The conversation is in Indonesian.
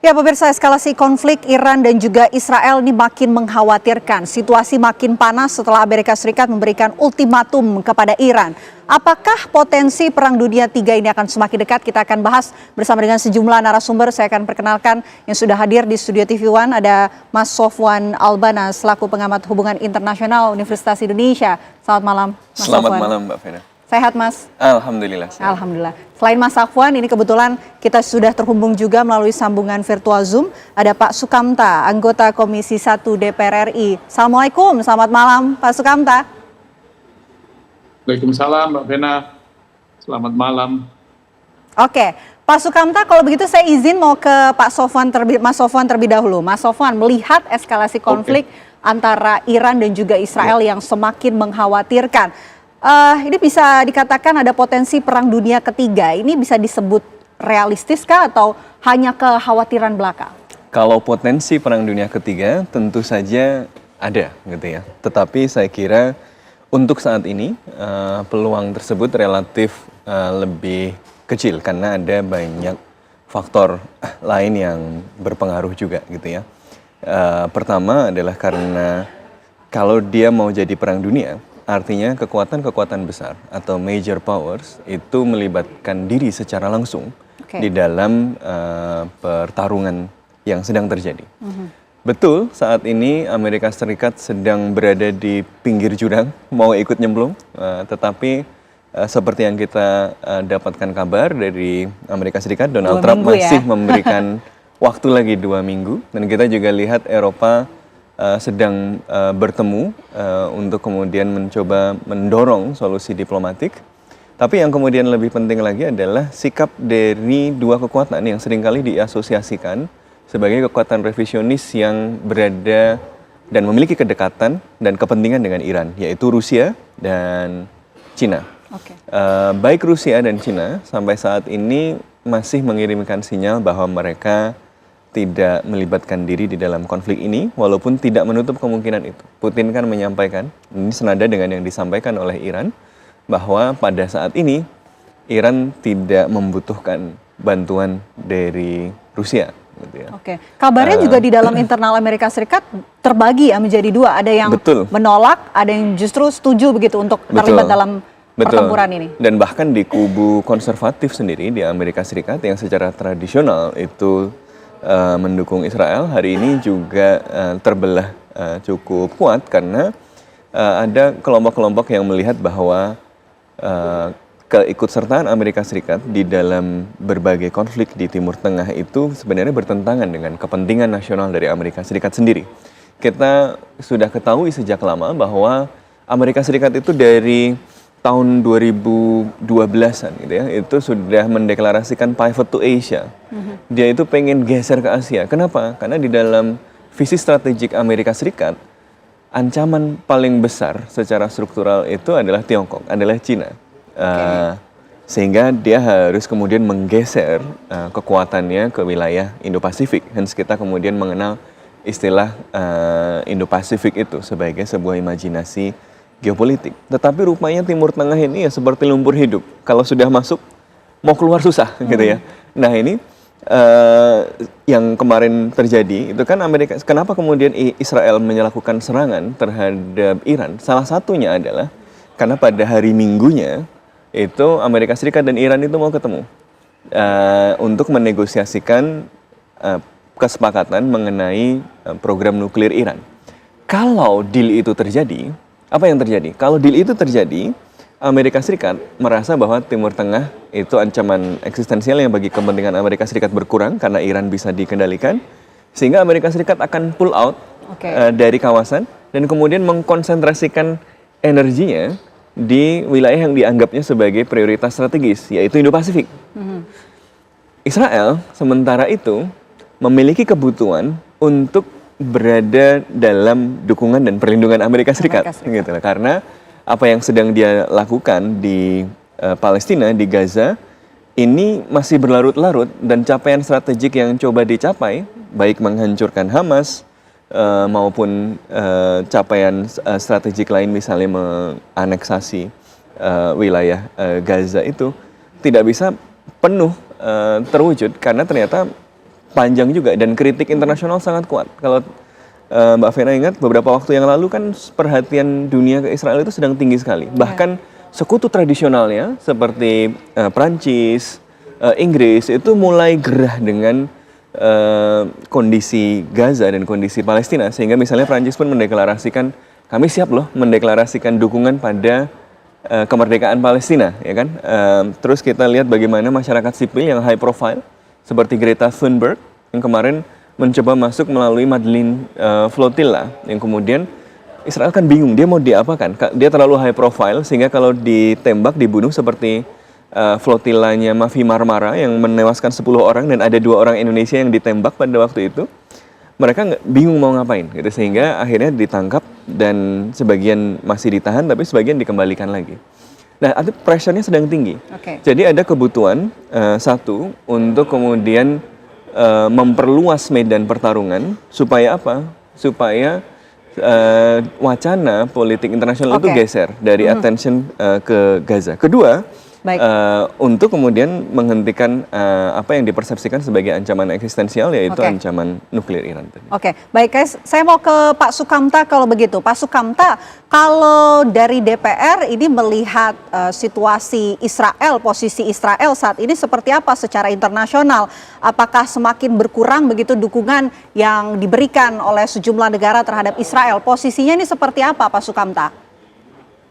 Ya, pemirsa, eskalasi konflik Iran dan juga Israel ini makin mengkhawatirkan. Situasi makin panas setelah Amerika Serikat memberikan ultimatum kepada Iran. Apakah potensi Perang Dunia III ini akan semakin dekat? Kita akan bahas bersama dengan sejumlah narasumber. Saya akan perkenalkan yang sudah hadir di Studio TV One. Ada Mas Sofwan Albana selaku pengamat hubungan internasional Universitas Indonesia. Selamat malam, Mas Selamat Sofwan. malam, Mbak Vena. Sehat, Mas? Alhamdulillah. Sehat. Alhamdulillah. Selain Mas Safwan, ini kebetulan kita sudah terhubung juga melalui sambungan virtual Zoom. Ada Pak Sukamta, anggota Komisi 1 DPR RI. Assalamualaikum, selamat malam Pak Sukamta. Waalaikumsalam Mbak Vena, selamat malam. Oke, Pak Sukamta, kalau begitu saya izin mau ke Pak Sofwan Mas Sofwan terlebih dahulu. Mas Sofwan, melihat eskalasi konflik antara Iran dan juga Israel yang semakin mengkhawatirkan. Ini bisa dikatakan ada potensi Perang Dunia Ketiga. Ini bisa disebut realistiskah atau hanya kekhawatiran belaka? Kalau potensi Perang Dunia Ketiga tentu saja ada gitu ya. Tetapi saya kira untuk saat ini peluang tersebut relatif lebih kecil karena ada banyak faktor lain yang berpengaruh juga gitu ya. Pertama adalah karena kalau dia mau jadi perang dunia, artinya kekuatan-kekuatan besar atau major powers itu melibatkan diri secara langsung di dalam pertarungan yang sedang terjadi. Betul, saat ini Amerika Serikat sedang berada di pinggir jurang, mau ikut nyemplung, tetapi seperti yang kita dapatkan kabar dari Amerika Serikat, Donald Trump masih memberikan waktu lagi 2 minggu, dan kita juga lihat Eropa sedang bertemu untuk kemudian mencoba mendorong solusi diplomatik. Tapi yang kemudian lebih penting lagi adalah sikap dari dua kekuatan yang seringkali diasosiasikan sebagai kekuatan revisionis yang berada dan memiliki kedekatan dan kepentingan dengan Iran, yaitu Rusia dan Cina. Baik Rusia dan Cina sampai saat ini masih mengirimkan sinyal bahwa mereka tidak melibatkan diri di dalam konflik ini, walaupun tidak menutup kemungkinan itu. Putin kan menyampaikan, ini senada dengan yang disampaikan oleh Iran, bahwa pada saat ini Iran tidak membutuhkan bantuan dari Rusia. Gitu ya. Kabarnya juga di dalam internal Amerika Serikat terbagi ya menjadi dua. Ada yang menolak, ada yang justru setuju begitu untuk terlibat dalam pertempuran ini. Dan bahkan di kubu konservatif sendiri di Amerika Serikat yang secara tradisional itu mendukung Israel, hari ini juga terbelah cukup kuat karena ada kelompok-kelompok yang melihat bahwa keikutsertaan Amerika Serikat di dalam berbagai konflik di Timur Tengah itu sebenarnya bertentangan dengan kepentingan nasional dari Amerika Serikat sendiri. Kita sudah ketahui sejak lama bahwa Amerika Serikat itu dari tahun 2012-an gitu ya, itu sudah mendeklarasikan pivot to Asia. Dia itu pengen geser ke Asia. Kenapa? Karena di dalam visi strategik Amerika Serikat, ancaman paling besar secara struktural itu adalah Tiongkok, adalah Cina. Sehingga dia harus kemudian menggeser kekuatannya ke wilayah Indo-Pasifik. Hence kita kemudian mengenal istilah Indo-Pasifik itu sebagai sebuah imajinasi geopolitik. Tetapi rupanya Timur Tengah ini ya seperti lumpur hidup. Kalau sudah masuk, mau keluar susah gitu ya. Nah ini yang kemarin terjadi, itu kan Amerika, kenapa kemudian Israel melakukan serangan terhadap Iran? Salah satunya adalah karena pada hari Minggunya, itu Amerika Serikat dan Iran itu mau ketemu untuk menegosiasikan kesepakatan mengenai program nuklir Iran. Kalau deal itu terjadi, apa yang terjadi? Kalau deal itu terjadi, Amerika Serikat merasa bahwa Timur Tengah itu ancaman eksistensial yang bagi kepentingan Amerika Serikat berkurang karena Iran bisa dikendalikan, sehingga Amerika Serikat akan pull out dari kawasan dan kemudian mengkonsentrasikan energinya di wilayah yang dianggapnya sebagai prioritas strategis, yaitu Indo-Pasifik. Israel sementara itu memiliki kebutuhan untuk berada dalam dukungan dan perlindungan Amerika Serikat. Gitu. Karena apa yang sedang dia lakukan di Palestina, di Gaza, ini masih berlarut-larut dan capaian strategik yang coba dicapai, baik menghancurkan Hamas maupun capaian strategik lain misalnya menganeksasi wilayah Gaza itu tidak bisa penuh terwujud karena ternyata panjang juga dan kritik internasional sangat kuat. Kalau Mbak Vena ingat beberapa waktu yang lalu kan perhatian dunia ke Israel itu sedang tinggi sekali. Bahkan sekutu tradisionalnya seperti Prancis, Inggris itu mulai gerah dengan kondisi Gaza dan kondisi Palestina, sehingga misalnya Prancis pun mendeklarasikan kami siap loh mendeklarasikan dukungan pada kemerdekaan Palestina, ya kan? Terus kita lihat bagaimana masyarakat sipil yang high profile seperti Greta Thunberg yang kemarin mencoba masuk melalui Madlin Flotilla, yang kemudian Israel kan bingung dia mau diapakan. Dia terlalu high profile sehingga kalau ditembak dibunuh seperti flotillanya Mavi Marmara yang menewaskan 10 orang dan ada 2 orang Indonesia yang ditembak pada waktu itu. Mereka bingung mau ngapain gitu, sehingga akhirnya ditangkap dan sebagian masih ditahan tapi sebagian dikembalikan lagi. Nah, itu pressure-nya sedang tinggi. Jadi ada kebutuhan satu untuk kemudian memperluas medan pertarungan supaya apa? Supaya wacana politik internasional itu geser dari attention ke Gaza. Kedua, untuk kemudian menghentikan apa yang dipersepsikan sebagai ancaman eksistensial, yaitu ancaman nuklir Iran. Baik guys, saya mau ke Pak Sukamta kalau begitu. Pak Sukamta, kalau dari DPR ini melihat situasi Israel, posisi Israel saat ini seperti apa secara internasional? Apakah semakin berkurang begitu dukungan yang diberikan oleh sejumlah negara terhadap Israel? Posisinya ini seperti apa Pak Sukamta?